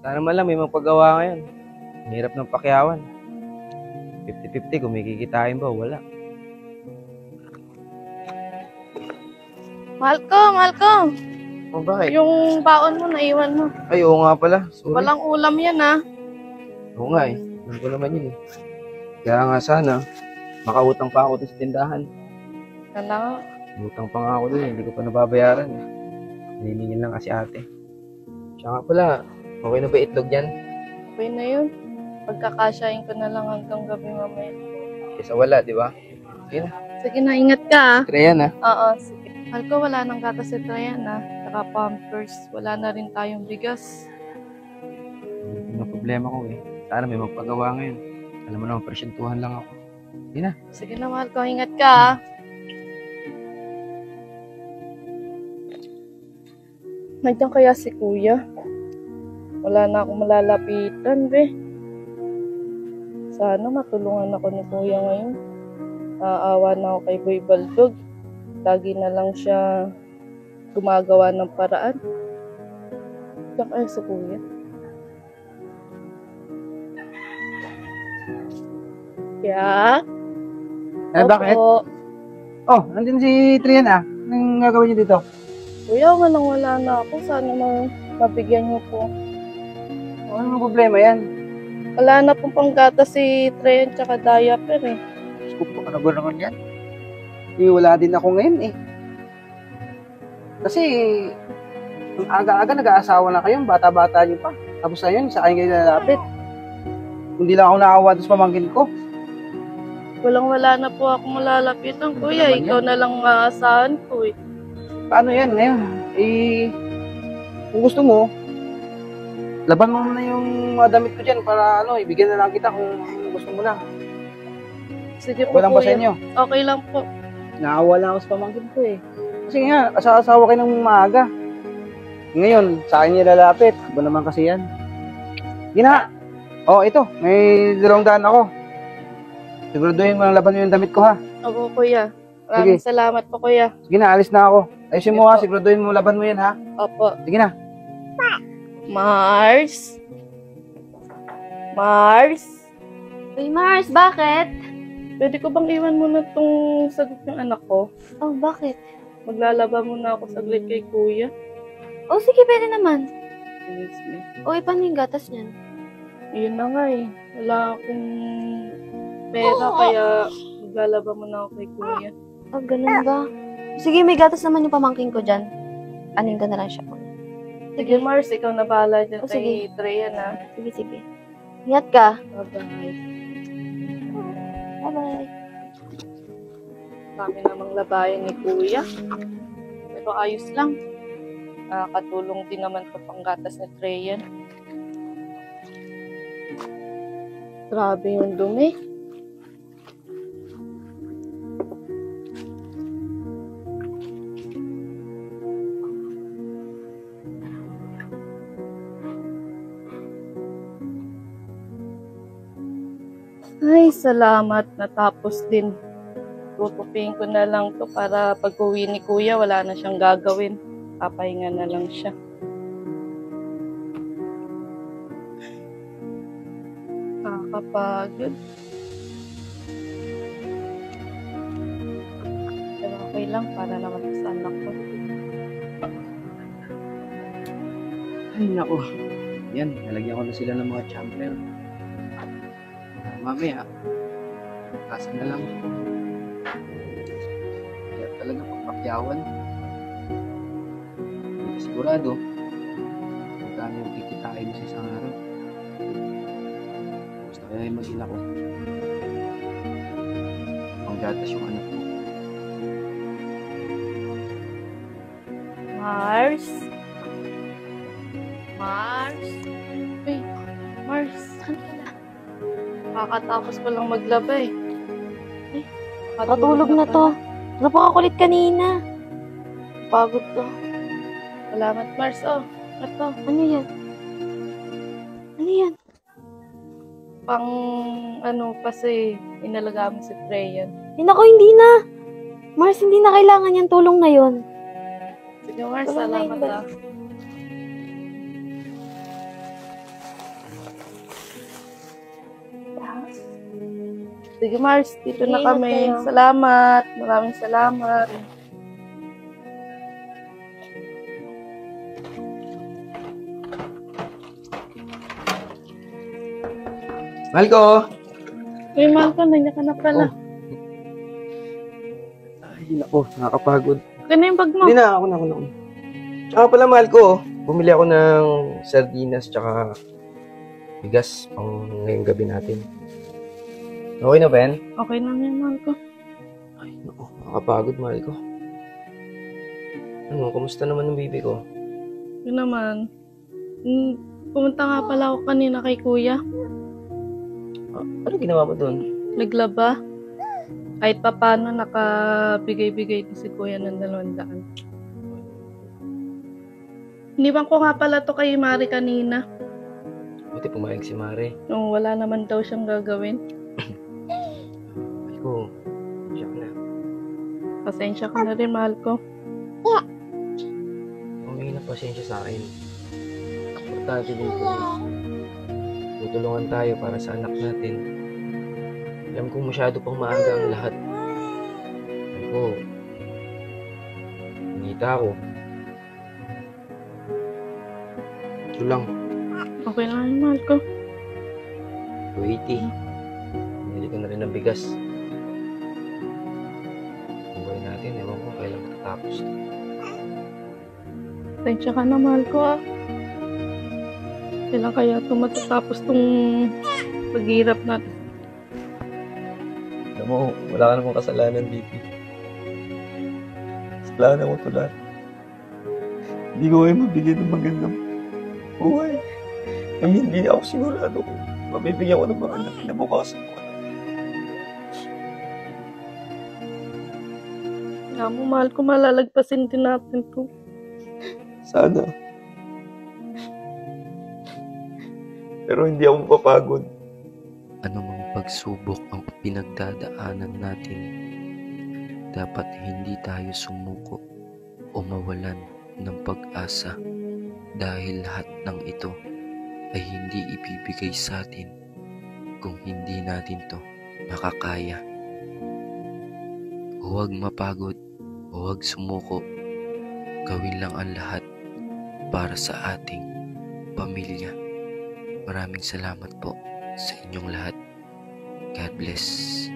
Sana man lang may magpagawa ngayon. Ang hirap ng pakyawan. 50-50 kung may kikitain ba, wala. Mahal ko. Oh, bakit? Yung baon mo, naiwan mo. Ay, oo nga pala. Sorry. Walang ulam yan, ha? Oo nga eh. Alam ko naman yun eh. Kaya nga sana, makautang pa ako dun sa tindahan. Kala nga. Utang pa nga ako dun eh. Hindi ko pa nababayaran eh. Hiningin lang kasi ate. Siya nga pala, okay na ba itlog yan? Okay na yun. Pagkakasyahin ko na lang hanggang gabi mamaya. Kesa wala, di ba? Sige na. Sige na, ingat ka, ha? Treyan ah. Oo, sige. Mahal ko, wala nang gatas si Trayan, ha? Saka Pampers. Wala na rin tayong bigas. Yung problema ko eh. Sana may magpagawa ngayon. Alam mo naman, presyentuhan lang ako. Sige na. Sige na, mahal ko. Ingat ka, ha? Nandiyan kaya si Kuya? Wala na akong malalapitan, be. Sana matulungan ako ni Kuya ngayon. Naaawa na ako kay Boy Baldog. Lagi na lang siya gumagawa ng paraan. Diyan kaya si Kuya? Kaya? Bakit? Opo. Oh, nandun si Trian ah. Anong gagawin niyo dito? Kuya, wala na ako. Sana mabigyan niyo po. Anong problema yan? Wala na pong panggata si Trayan tsaka diaper eh. Scoop ko, ano ba naman yan? Wala din ako ngayon eh. Kasi, ang aga-aga nag-aasawa na kayo, bata-bata niyo pa. Tapos na yun, sa akin kayo lalapit. Hindi lang ako naawa doon sa pamangkin ko. Wala na po ako malalapitan, Kuya. Ikaw na lang maasahan ko eh. Paano yan ngayon? Eh, kung gusto mo, laban mo na yung mga damit ko dyan para ibigyan na lang kita kung gusto mo na. Sige po, Okay lang ba sa Kuya? inyo? Okay lang po. Naawa lang ako sa pamangkin ko eh. Kasi nga, asawa kayo ng maaga. Ngayon, sa akin niya lalapit. Iba naman kasi yan. Gina! Oh, ito. May 200 ako. Siguraduhin mo lang laban mo yung damit ko ha. Opo, Kuya. Maraming salamat po, Kuya. Sige na, alis na ako. Ayusin mo ha, siguraduhin mo laban mo yan ha. Opo. Sige na. Mars? Mars? Uy, Mars, bakit? Pwede ko bang iwan mo na itong sagot ng anak ko? Oh, bakit? Maglalaba muna ako saglit kay Kuya. Oh, sige, pwede naman. Please, me. Uy, paano yung gatas niyan? Yun na nga eh. Wala akong pera, kaya maglalaba muna ako kay Kuya. Oh, ganun ba? Sige, may gatas naman yung pamangking ko dyan. Anin ko na lang siya. Sige, Mars, ikaw na bahala dyan Oh, kay sige. Treya na. Sige, sige. Ingat ka. Bye-bye. Bye-bye. Kami namang labayan ni Kuya. Pero ayos lang. Nakakatulong din naman sa panggatas ni Treya. Grabe yung dumi. Ay, salamat. Natapos din. Tutupiin ko na lang to para pag uwi ni Kuya, wala na siyang gagawin. Papahinga na lang siya. Nakakapagod. Pero okay lang, para naman sa anak ko. Ay, naku. Yan, nalagyan ko na sila ng mga champion. Mamaya, kasa na lang. Kaya talaga pagpakyawan. Hindi sigurado, magkano yung kikitain sa isang araw. Basta kaya yung mag-ina ko. Panggatas yung anak ko. Mars? Mars? Uy, Mars, saan ka na? Kakatapos ko lang maglaba eh. Ay, Katulog na to. Napakakulit kanina. Pagod to. Salamat, Mars. Oh, ito. Ano yan? Ano yan? Pang, kasi inalaga mo si Freyan. Eh, naku, hindi na. Mars, hindi na kailangan yung tulong na yon. Sige, Mars, Tulong na salamat yun, ah. Sige, Mars. Dito na Ingat kami. kayo. Salamat. Maraming salamat. Mahal ko! Uy, Malco, nandiyan ka na pala. Ay, nako, nakakapagod. Ano yung bag mo? Hindi na, ako na. Tsaka pala, mahal ko, bumili ako ng sardinas tsaka bigas pang ngayong gabi natin. Okay na, Ben? Okay na yan, Malco. Ay, nako, nakakapagod, mahal ko. Ano, kumusta naman yung baby ko? Yun naman. Pumunta nga pala ako kanina kay kuya. Ano ginawa mo doon? Naglaba. Kahit pa paano nakabigay-bigay din si kuya ng 200. Iniwan ko nga pala to kay Mari kanina. Buti pumayag si Mare. Nung wala naman daw siyang gagawin. Mahal ko, siya na. Pasensya ka na rin, mahal ko. Humingi na pasensya sa akin. Importante dito. Tutulungan tayo para sa anak natin. Alam kong masyado pang maaga ang lahat. Ako, hinita ako. Ito lang, Okay lang yun, mahal ko. 280. Binili ko na rin ng bigas. Buhay natin, ewan ko kailan matatapos. Pasensya ka na, mahal ko, ah. Kailan kaya ito matatapos tong paghirap natin? Alam mo, wala ka namang kasalanan dito. Kasalanan mo ito lahat. Hindi ko kayo mabigyan ng magandang buhay. I mean, hindi ako sigurado kung mabibigyan ko ng mga anak na bukasan ko. Nga mo, mahal ko, malalagpasin din natin to. Sana. Pero hindi ako mapapagod. Anumang pagsubok ang pinagdadaanan natin, dapat hindi tayo sumuko o mawalan ng pag-asa dahil lahat ng ito ay hindi ibibigay sa atin kung hindi natin to makakaya. Huwag mapagod, huwag sumuko, gawin lang ang lahat para sa ating pamilya. Maraming salamat po sa inyong lahat. God bless.